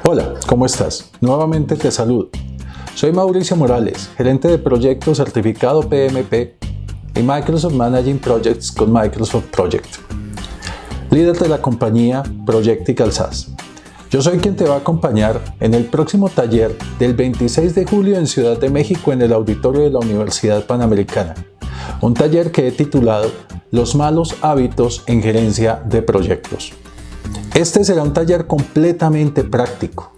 Hola, ¿cómo estás? Nuevamente te saludo. Soy Mauricio Morales, gerente de proyectos certificado PMP y Microsoft Managing Projects con Microsoft Project, líder de la compañía Projectical SaaS. Yo soy quien te va a acompañar en el próximo taller del 26 de julio en Ciudad de México en el auditorio de la Universidad Panamericana, un taller que he titulado Los malos hábitos en gerencia de proyectos. Este será un taller completamente práctico.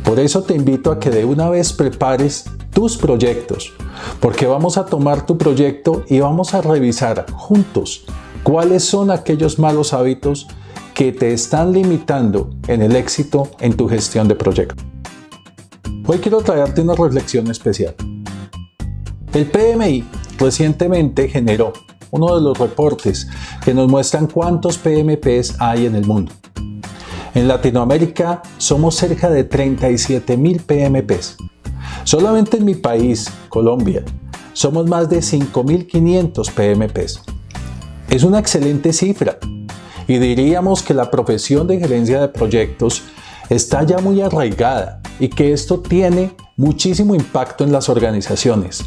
Por eso te invito a que de una vez prepares tus proyectos, porque vamos a tomar tu proyecto y vamos a revisar juntos cuáles son aquellos malos hábitos que te están limitando en el éxito en tu gestión de proyecto. Hoy quiero traerte una reflexión especial. El PMI recientemente generó uno de los reportes que nos muestran cuántos PMPs hay en el mundo. En Latinoamérica somos cerca de 37.000 PMPs. Solamente en mi país, Colombia, somos más de 5.500 PMPs. Es una excelente cifra y diríamos que la profesión de gerencia de proyectos está ya muy arraigada y que esto tiene muchísimo impacto en las organizaciones.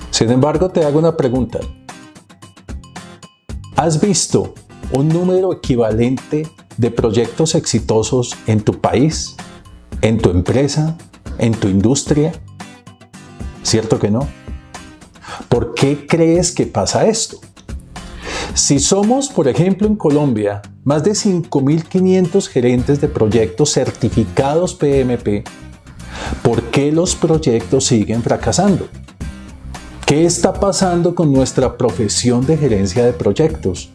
Sin embargo, te hago una pregunta. ¿Has visto un número equivalente de proyectos exitosos en tu país, en tu empresa, en tu industria? ¿Cierto que no? ¿Por qué crees que pasa esto? Si somos, por ejemplo, en Colombia, más de 5.500 gerentes de proyectos certificados PMP, ¿por qué los proyectos siguen fracasando? ¿Qué está pasando con nuestra profesión de gerencia de proyectos?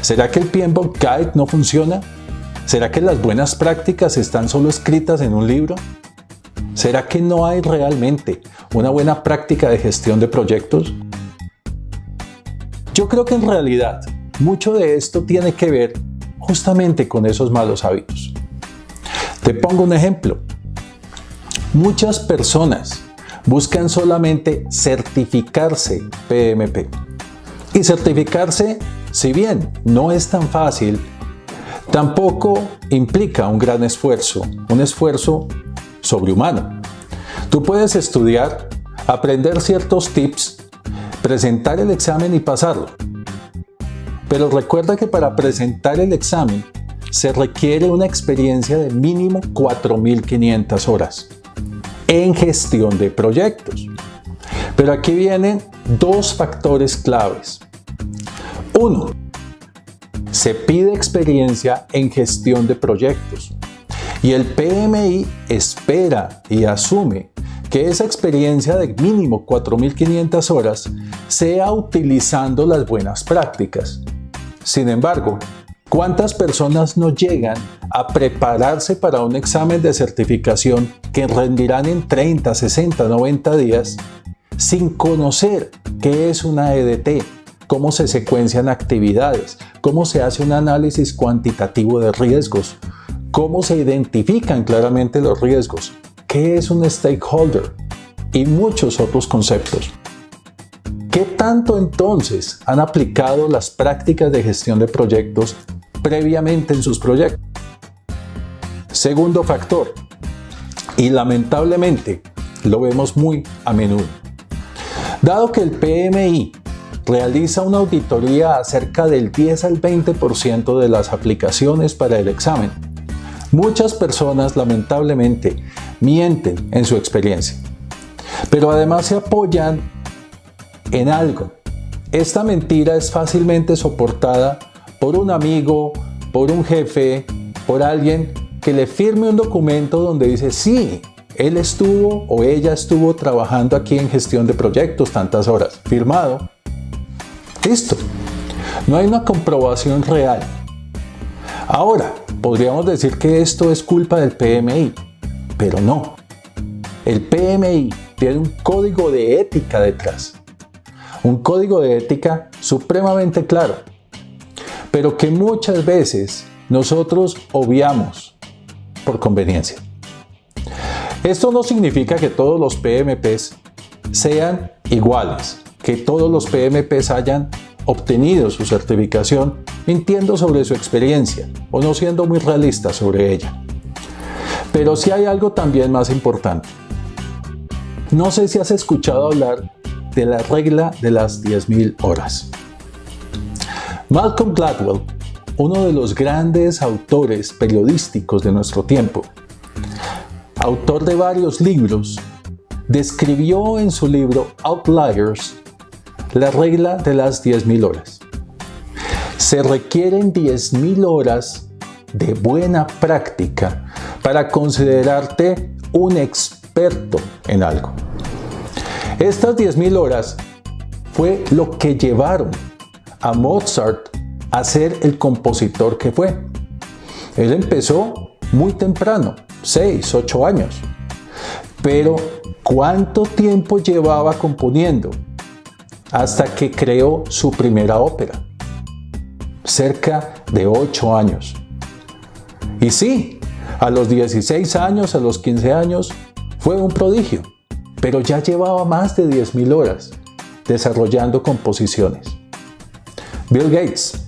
¿Será que el PMBOK Guide no funciona? ¿Será que las buenas prácticas están solo escritas en un libro? ¿Será que no hay realmente una buena práctica de gestión de proyectos? Yo creo que en realidad mucho de esto tiene que ver justamente con esos malos hábitos. Te pongo un ejemplo. Muchas personas buscan solamente certificarse PMP. Y certificarse, si bien no es tan fácil, tampoco implica un gran esfuerzo, un esfuerzo sobrehumano. Tú puedes estudiar, aprender ciertos tips, presentar el examen y pasarlo. Pero recuerda que para presentar el examen se requiere una experiencia de mínimo 4.500 horas en gestión de proyectos. Pero aquí vienen dos factores claves. Uno, se pide experiencia en gestión de proyectos y el PMI espera y asume que esa experiencia de mínimo 4.500 horas sea utilizando las buenas prácticas. Sin embargo, ¿cuántas personas no llegan a prepararse para un examen de certificación que rendirán en 30, 60, 90 días sin conocer qué es una EDT? Cómo se secuencian actividades, cómo se hace un análisis cuantitativo de riesgos, cómo se identifican claramente los riesgos, qué es un stakeholder y muchos otros conceptos. ¿Qué tanto entonces han aplicado las prácticas de gestión de proyectos previamente en sus proyectos? Segundo factor, y lamentablemente lo vemos muy a menudo. Dado que el PMI realiza una auditoría acerca del 10 al 20% de las aplicaciones para el examen, muchas personas lamentablemente mienten en su experiencia, pero además se apoyan en algo. Esta mentira es fácilmente soportada por un amigo, por un jefe, por alguien que le firme un documento donde dice sí, él estuvo o ella estuvo trabajando aquí en gestión de proyectos tantas horas, firmado. Listo. No hay una comprobación real. Ahora, podríamos decir que esto es culpa del PMI, pero no. El PMI tiene un código de ética detrás. Un código de ética supremamente claro, pero que muchas veces nosotros obviamos por conveniencia. Esto no significa que todos los PMPs sean iguales, que todos los PMPs hayan obtenido su certificación mintiendo sobre su experiencia o no siendo muy realistas sobre ella. Pero sí hay algo también más importante. No sé si has escuchado hablar de la regla de las 10.000 horas. Malcolm Gladwell, uno de los grandes autores periodísticos de nuestro tiempo, autor de varios libros, describió en su libro Outliers la regla de las 10.000 horas. Se requieren 10.000 horas de buena práctica para considerarte un experto en algo. Estas 10.000 horas fue lo que llevaron a Mozart a ser el compositor que fue. Él empezó muy temprano, 6, 8 años. Pero, ¿cuánto tiempo llevaba componiendo hasta que creó su primera ópera? Cerca de 8 años. Y sí, a los 16 años, a los 15 años, fue un prodigio, pero ya llevaba más de 10.000 horas desarrollando composiciones. Bill Gates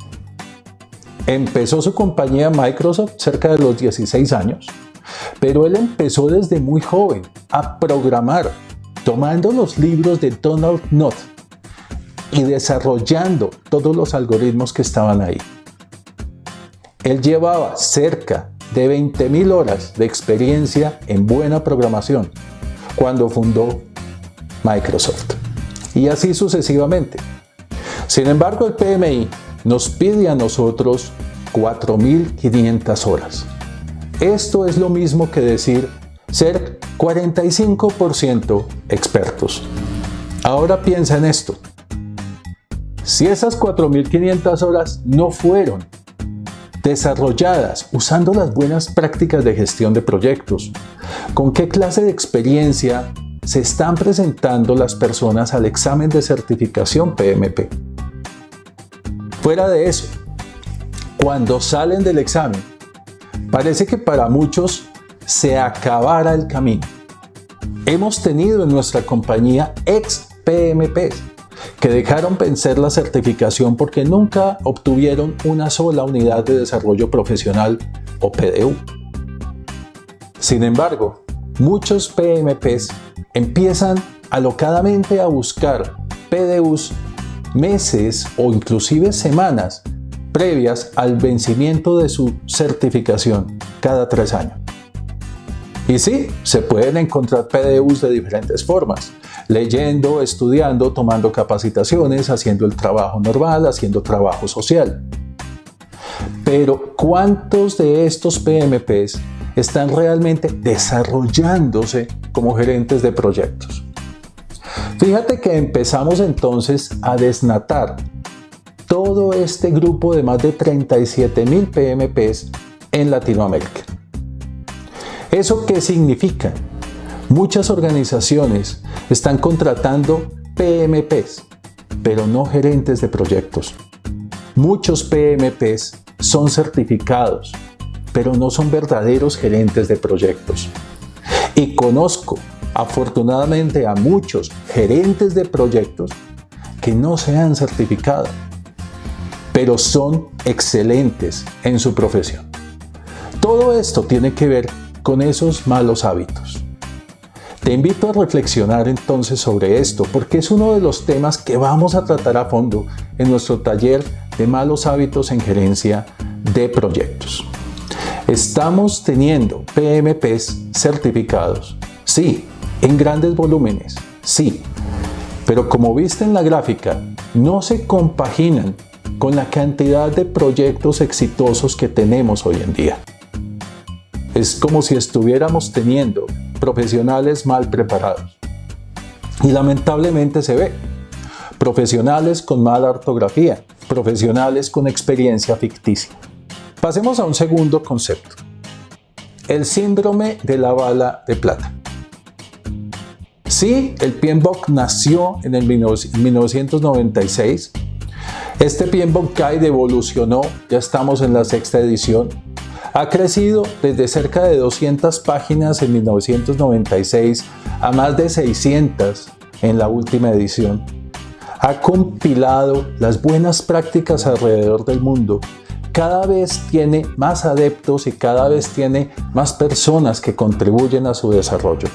empezó su compañía Microsoft cerca de los 16 años, pero él empezó desde muy joven a programar, tomando los libros de Donald Knuth y desarrollando todos los algoritmos que estaban ahí. Él llevaba cerca de 20.000 horas de experiencia en buena programación cuando fundó Microsoft. Y así sucesivamente. Sin embargo, el PMI nos pide a nosotros 4.500 horas. Esto es lo mismo que decir ser 45% expertos. Ahora piensa en esto. Si esas 4.500 horas no fueron desarrolladas usando las buenas prácticas de gestión de proyectos, ¿con qué clase de experiencia se están presentando las personas al examen de certificación PMP? Fuera de eso, cuando salen del examen, parece que para muchos se acabara el camino. Hemos tenido en nuestra compañía ex PMPs que dejaron vencer la certificación porque nunca obtuvieron una sola unidad de desarrollo profesional o PDU. Sin embargo, muchos PMPs empiezan alocadamente a buscar PDUs meses o inclusive semanas previas al vencimiento de su certificación cada 3 años. Y sí, se pueden encontrar PDUs de diferentes formas, leyendo, estudiando, tomando capacitaciones, haciendo el trabajo normal, haciendo trabajo social. Pero, ¿cuántos de estos PMPs están realmente desarrollándose como gerentes de proyectos? Fíjate que empezamos entonces a desnatar todo este grupo de más de 37.000 PMPs en Latinoamérica. ¿Eso qué significa? Muchas organizaciones están contratando PMPs, pero no gerentes de proyectos. Muchos PMPs son certificados, pero no son verdaderos gerentes de proyectos. Y conozco, afortunadamente, a muchos gerentes de proyectos que no se han certificado, pero son excelentes en su profesión. Todo esto tiene que ver con esos malos hábitos. Te invito a reflexionar entonces sobre esto, porque es uno de los temas que vamos a tratar a fondo en nuestro taller de malos hábitos en gerencia de proyectos. Estamos teniendo PMPs certificados, sí, en grandes volúmenes, sí, pero como viste en la gráfica, no se compaginan con la cantidad de proyectos exitosos que tenemos hoy en día. Es como si estuviéramos teniendo profesionales mal preparados. Y lamentablemente se ve. Profesionales con mala ortografía, profesionales con experiencia ficticia. Pasemos a un segundo concepto. El síndrome de la bala de plata. Sí, el PMBOK nació en el 1996. Este PMBOK Guide evolucionó, ya estamos en la 6ª edición. Ha crecido desde cerca de 200 páginas en 1996 a más de 600 en la última edición. Ha compilado las buenas prácticas alrededor del mundo cada vez tiene más adeptos y cada vez tiene más personas que contribuyen a su desarrollo.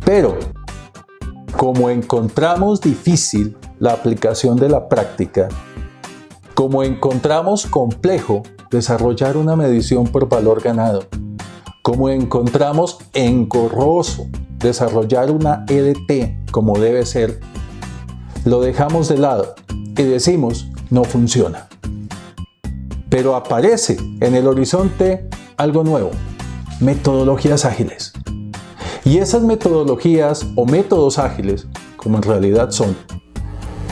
Pero, como encontramos difícil la aplicación de la práctica, como encontramos complejo desarrollar una medición por valor ganado, como encontramos engorroso desarrollar una EDT como debe ser, lo dejamos de lado y decimos no funciona. Pero aparece en el horizonte algo nuevo, metodologías ágiles. Y esas metodologías o métodos ágiles, como en realidad son,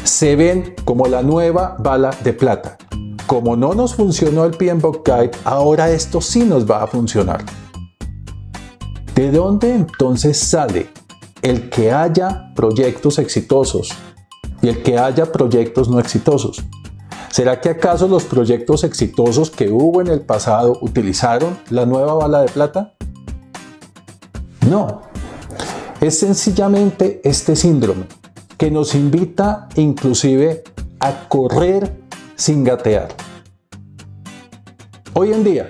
se ven como la nueva bala de plata. Como no nos funcionó el PMBOK Guide, ahora esto sí nos va a funcionar. ¿De dónde entonces sale el que haya proyectos exitosos y el que haya proyectos no exitosos? ¿Será que acaso los proyectos exitosos que hubo en el pasado utilizaron la nueva bala de plata? No. Es sencillamente este síndrome que nos invita inclusive a correr sin gatear. Hoy en día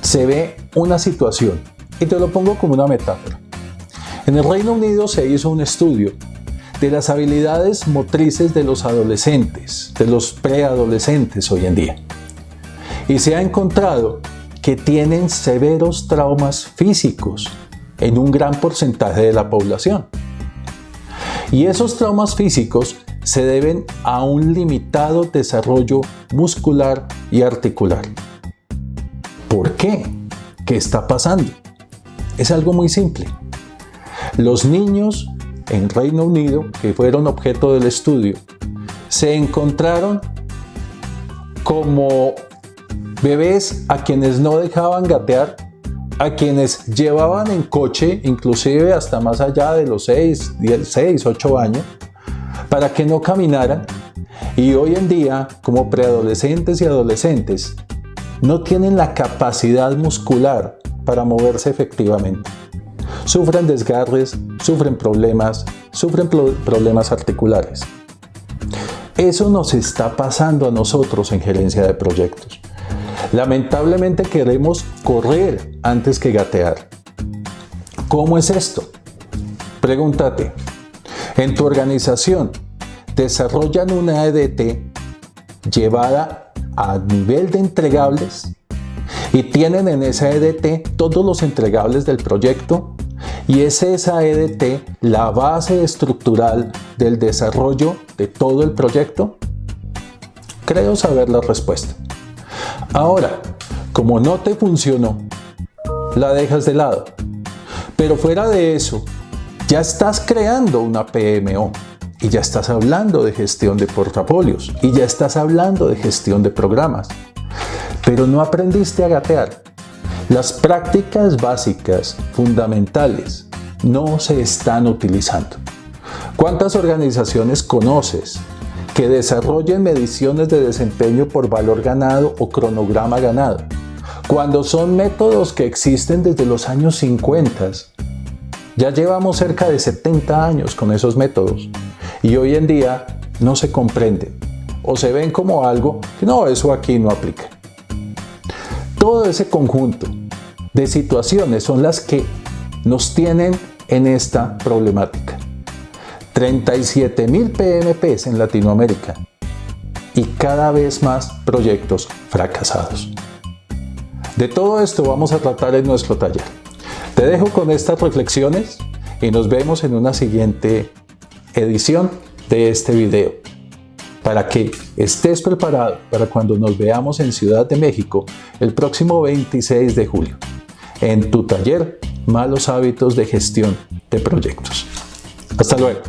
se ve una situación, y te lo pongo como una metáfora. En el Reino Unido se hizo un estudio de las habilidades motrices de los adolescentes, de los preadolescentes hoy en día. Y se ha encontrado que tienen severos traumas físicos en un gran porcentaje de la población. Y esos traumas físicos se deben a un limitado desarrollo muscular y articular. ¿Por qué? ¿Qué está pasando? Es algo muy simple. Los niños en Reino Unido, que fueron objeto del estudio, se encontraron como bebés a quienes no dejaban gatear, a quienes llevaban en coche, inclusive hasta más allá de los 6, 8 años, para que no caminaran, y hoy en día, como preadolescentes y adolescentes, no tienen la capacidad muscular para moverse efectivamente. Sufren desgarres, sufren problemas articulares. Eso nos está pasando a nosotros en gerencia de proyectos. Lamentablemente queremos correr antes que gatear. ¿Cómo es esto? Pregúntate, ¿en tu organización desarrollan una EDT llevada a nivel de entregables y tienen en esa EDT todos los entregables del proyecto? ¿Y es esa EDT la base estructural del desarrollo de todo el proyecto? Creo saber la respuesta. Ahora, como no te funcionó, la dejas de lado. Pero fuera de eso, ya estás creando una PMO y ya estás hablando de gestión de portafolios y ya estás hablando de gestión de programas. Pero no aprendiste a gatear. Las prácticas básicas, fundamentales, no se están utilizando. ¿Cuántas organizaciones conoces que desarrollen mediciones de desempeño por valor ganado o cronograma ganado, cuando son métodos que existen desde los años 50? Ya llevamos cerca de 70 años con esos métodos y hoy en día no se comprenden o se ven como algo que no, eso aquí no aplica. Todo ese conjunto de situaciones son las que nos tienen en esta problemática. 37.000 PMPs en Latinoamérica y cada vez más proyectos fracasados. De todo esto vamos a tratar en nuestro taller. Te dejo con estas reflexiones y nos vemos en una siguiente edición de este video para que estés preparado para cuando nos veamos en Ciudad de México el próximo 26 de julio en tu taller Malos hábitos de gestión de proyectos. Hasta luego.